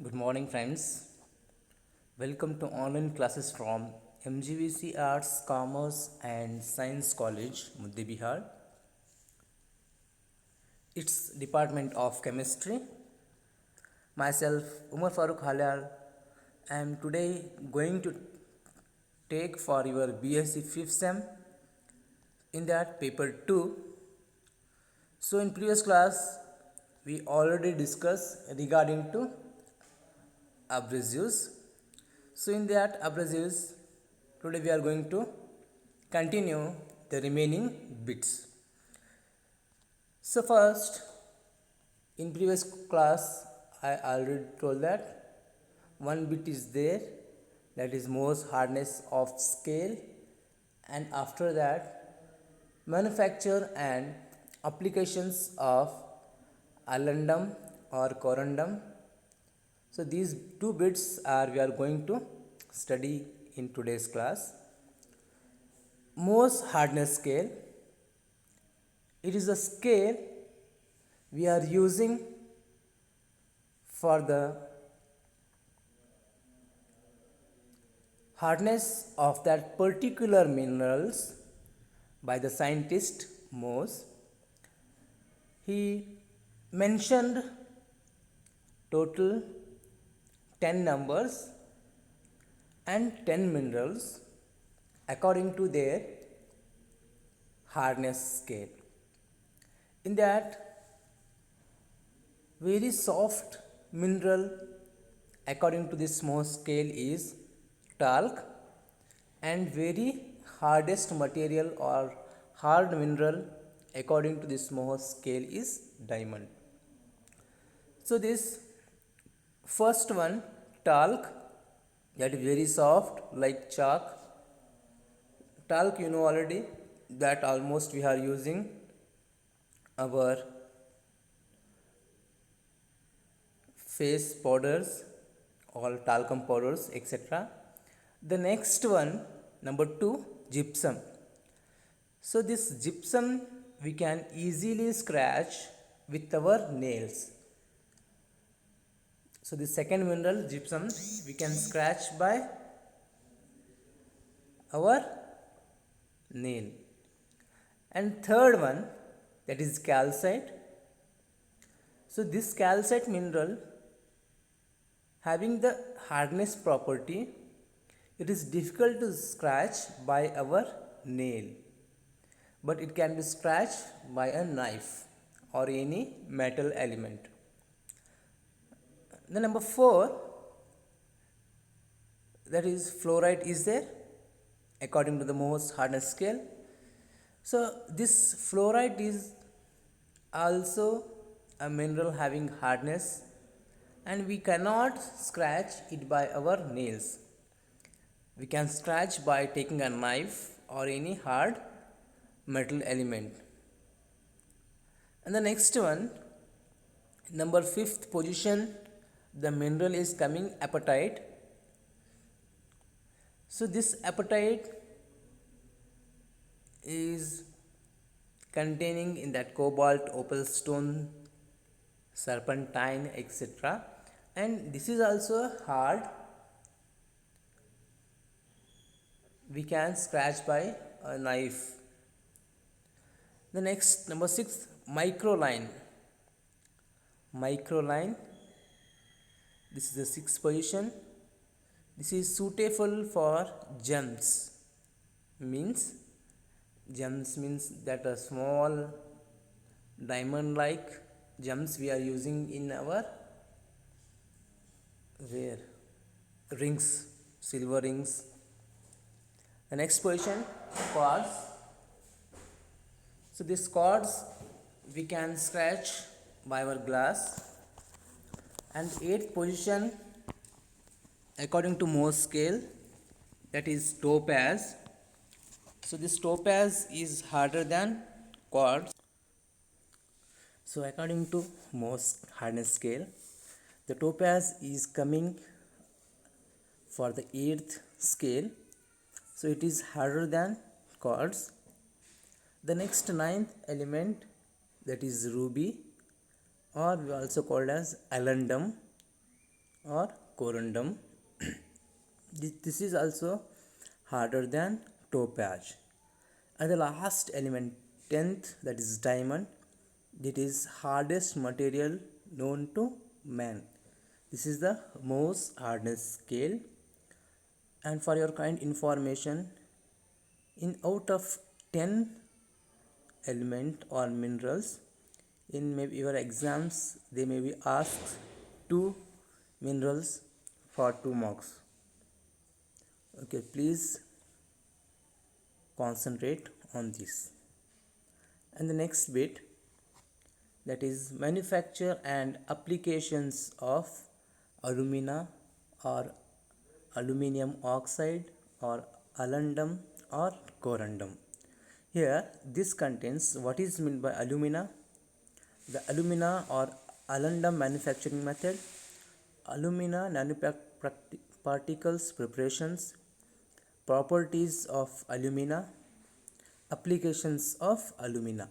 Good morning, friends. Welcome to online classes from MGVC Arts, Commerce and Science College, Muddi Bihar. Its Department of Chemistry. Myself, Umar Farooq Halyar, I am today going to take for your BSc 5th sem in that paper 2. So in previous class, we already discussed regarding to abrasives. So in that abrasives, today we are going to continue the remaining bits. So first, in previous class, I already told that one bit is there, that is Mohs hardness of scale, and after that manufacture and applications of alundum or corundum. So these two bits are we are going to study in today's class. Mohs hardness scale, it is a scale we are using for the hardness of that particular minerals by the scientist Mohs. He mentioned total 10 numbers and 10 minerals according to their hardness scale. In that, very soft mineral according to this Mohs scale is talc, and very hardest material or hard mineral according to this Mohs scale is diamond. So this first one, talc, that is very soft like chalk. Talc, you know already that almost we are using our face powders or talcum powders, etc. The next one, number 2, gypsum. So this gypsum we can easily scratch with our nails. So the second mineral, gypsum, we can scratch by our nail. And third one, that is calcite. So this calcite mineral having the hardness property, it is difficult to scratch by our nail, but it can be scratched by a knife or any metal element. The number 4, that is fluorite is there according to the Mohs hardness scale. So this fluorite is also a mineral having hardness, and we cannot scratch it by our nails. We can scratch by taking a knife or any hard metal element. And the next one, number 5th position, the mineral is coming apatite. So this apatite is containing in that cobalt, opal stone, serpentine, etc. And this is also hard. We can scratch by a knife. The next, number 6, microline. Microline, this is the 6th position. This is suitable for gems. Gems means that a small diamond like gems we are using in our rings, silver rings. The next position, quartz. So this quartz we can scratch by our glass. And 8th position according to Mohs scale, that is topaz. So this topaz is harder than quartz. So according to Mohs hardness scale, the topaz is coming for the 8th scale. So it is harder than quartz. The next 9th element, that is ruby, or we also called as alundum or corundum. This is also harder than topaz. And the last element, 10th, that is diamond. It is hardest material known to man. This is the most hardness scale. And for your kind information, in out of 10 element or minerals, in maybe your exams they may be asked 2 minerals for 2 marks. Okay, please concentrate on this. And the next bit, that is manufacture and applications of alumina or aluminium oxide or alundum or corundum. Here this contains what is meant by alumina, the alumina or alundum manufacturing method, alumina nanoparticles preparations, properties of alumina, applications of alumina.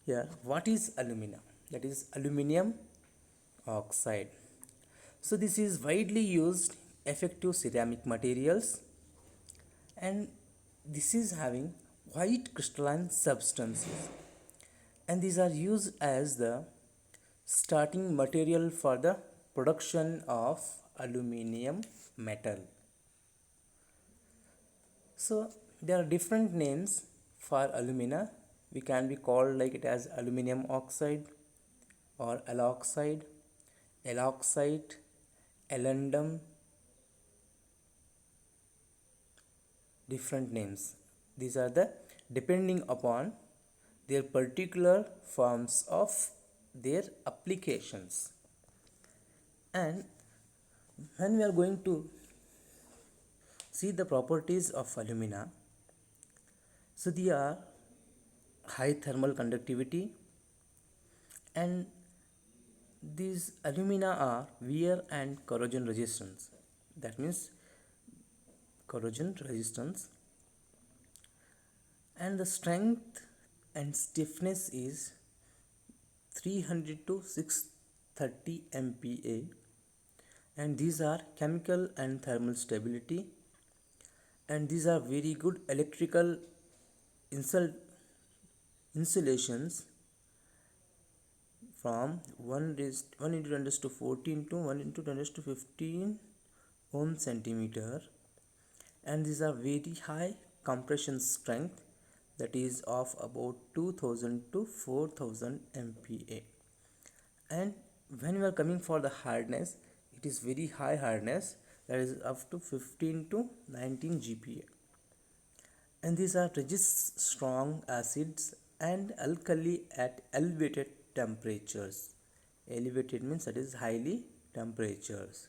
Here, what is alumina? That is aluminium oxide. So this is widely used effective ceramic materials, and this is having white crystalline substances, and these are used as the starting material for the production of aluminium metal. So there are different names for alumina. We can be called like it as aluminium oxide or aloxide, aloxite, alundum, different names. These are the depending upon their particular forms of their applications. And when we are going to see the properties of alumina, so they are high thermal conductivity, and these alumina are wear and corrosion resistance. That means corrosion resistance, and the strength and stiffness is 300 to 630 MPa, and these are chemical and thermal stability, and these are very good electrical insulations from 1 into 10 to 14 to 1 into 10 to 15 ohm centimeter, and these are very high compression strength, that is of about 2000 to 4000 MPa. And when we are coming for the hardness, it is very high hardness, that is up to 15 to 19 GPa. And these are resist strong acids and alkali at elevated temperatures. Elevated means that is highly temperatures.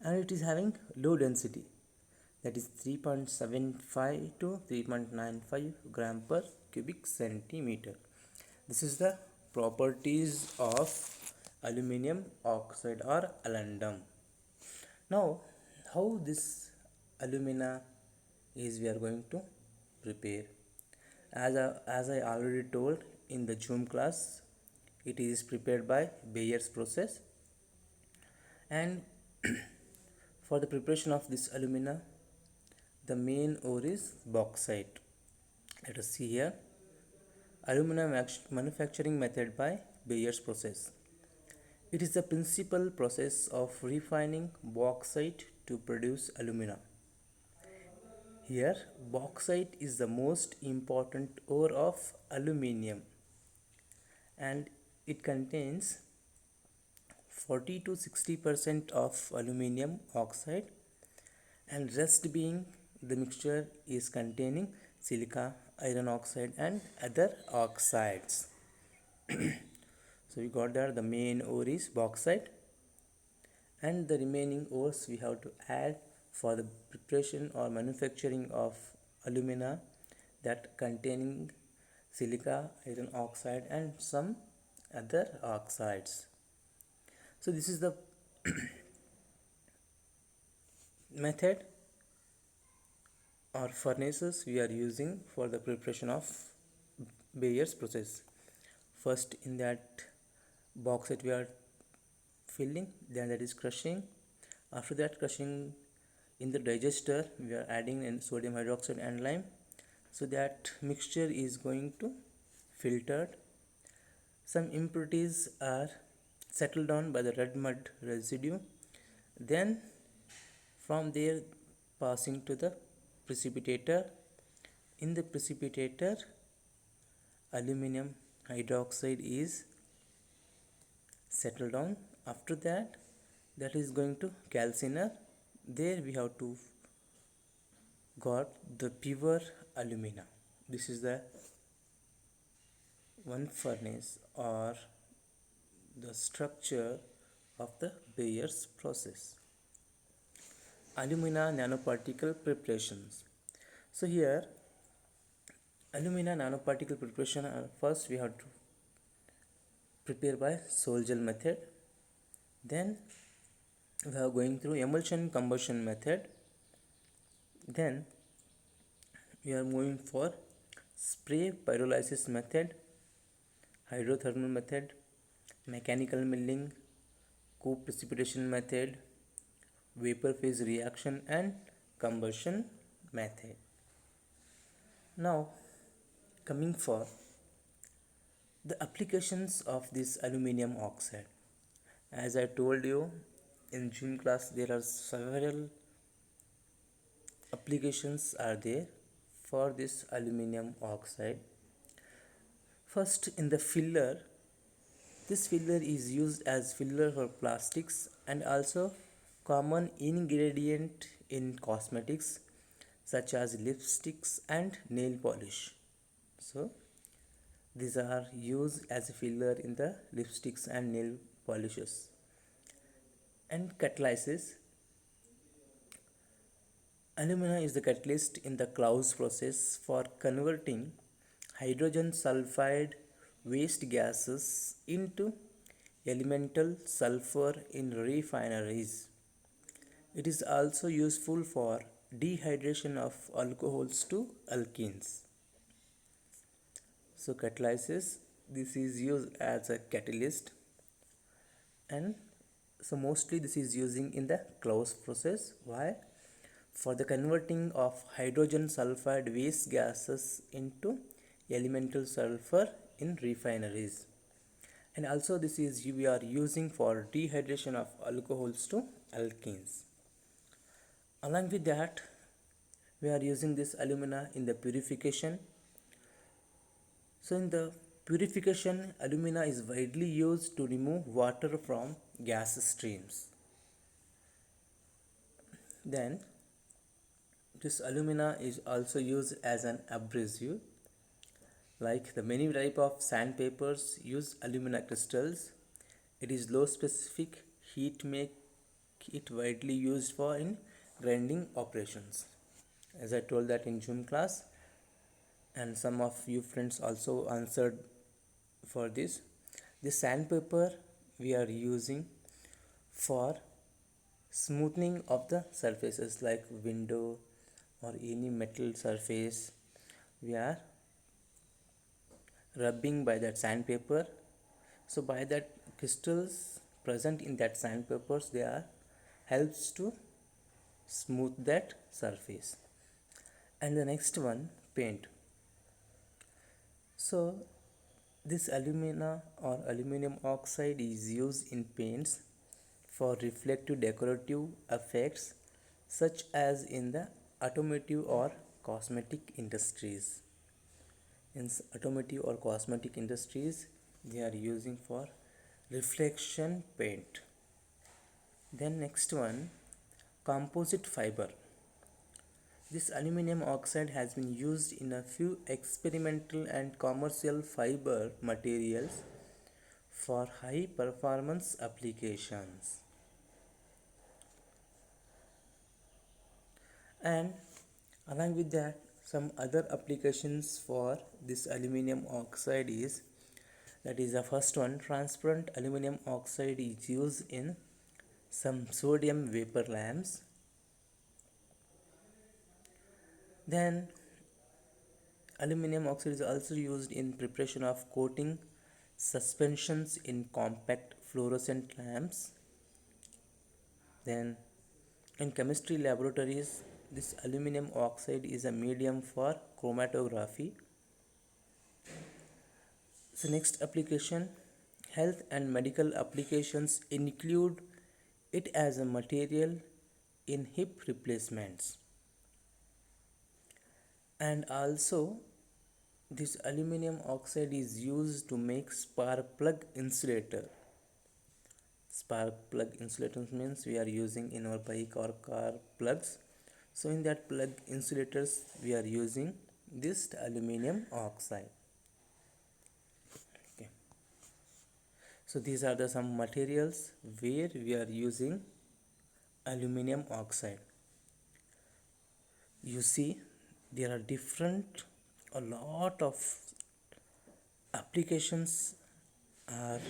And it is having low density, that is 3.75 to 3.95 gram per cubic centimeter. This is the properties of aluminium oxide or alundum. Now, how this alumina is we are going to prepare? As I already told in the Zoom class, it is prepared by Bayer's process. And for the preparation of this alumina, the main ore is bauxite. Let us see here. Alumina manufacturing method by Bayer's process. It is the principal process of refining bauxite to produce alumina. Here, bauxite is the most important ore of aluminium, and it contains 40 to 60% of aluminium oxide, and rest being the mixture is containing silica, iron oxide and other oxides. So we got that the main ore is bauxite, and the remaining ores we have to add for the preparation or manufacturing of alumina, that containing silica, iron oxide and some other oxides. So this is the method or furnaces we are using for the preparation of Bayer's process. First, in that bauxite we are filling, then that is crushing. After that crushing, in the digester we are adding in sodium hydroxide and lime, so that mixture is going to filtered. Some impurities are settled down by the red mud residue, then from there passing to the precipitator. In the precipitator, aluminum hydroxide is settled down. After that, that is going to calciner. There we have to got the pure alumina. This is the one furnace or the structure of the Bayer's process. Alumina nanoparticle preparations. So here alumina nanoparticle preparation, first we have to prepare by Sol-Gel method. Then we are going through emulsion combustion method. Then we are moving for spray pyrolysis method, hydrothermal method, mechanical milling, co-precipitation method, vapor phase reaction and combustion method. Now coming for the applications of this aluminum oxide. As I told you in gym class, there are several applications are there for this aluminum oxide. First, in the filler, this filler is used as filler for plastics and also common ingredient in cosmetics such as lipsticks and nail polish. So these are used as a filler in the lipsticks and nail polishes. And catalysis. Alumina is the catalyst in the Claus process for converting hydrogen sulfide waste gases into elemental sulfur in refineries. It is also useful for dehydration of alcohols to alkenes. So catalysis, this is used as a catalyst, and so mostly this is using in the Claus process. Why? For the converting of hydrogen sulfide waste gases into elemental sulfur in refineries. And also this is we are using for dehydration of alcohols to alkenes. Along with that, we are using this alumina in the purification. So in the purification, alumina is widely used to remove water from gas streams. Then this alumina is also used as an abrasive. Like the many type of sandpapers use alumina crystals. It is low specific heat make it widely used for in grinding operations. As I told that in gym class, and some of you friends also answered for this. This sandpaper we are using for smoothing of the surfaces like window or any metal surface. We are rubbing by that sandpaper. So by that crystals present in that sandpapers, they are helps to smooth that surface. And the next one, paint. So this alumina or aluminum oxide is used in paints for reflective decorative effects such as in the automotive or cosmetic industries. In automotive or cosmetic industries, they are using for reflection paint. Then next one, composite fiber. This aluminum oxide has been used in a few experimental and commercial fiber materials for high performance applications. And along with that, some other applications for this aluminum oxide is, that is the first one, transparent aluminum oxide is used in some sodium vapor lamps. Then aluminum oxide is also used in preparation of coating suspensions in compact fluorescent lamps. Then in chemistry laboratories, this aluminum oxide is a medium for chromatography. So next application, health and medical applications include it as a material in hip replacements. And also this aluminum oxide is used to make spark plug insulator. Spark plug insulators means we are using in our bike or car plugs. So in that plug insulators we are using this aluminum oxide. Okay. So these are the some materials where we are using aluminum oxide. You see there are a lot of applications are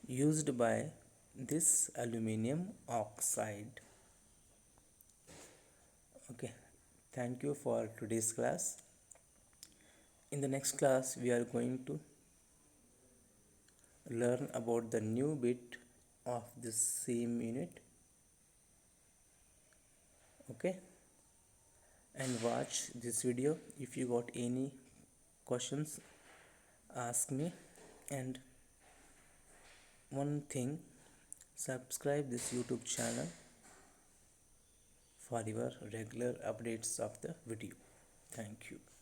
used by this aluminum oxide. Okay, thank you for today's class. In the next class we are going to learn about the new bit of this same unit. Okay, and watch this video. If you got any questions, ask me. And one thing, subscribe this YouTube channel for your regular updates of the video. Thank you.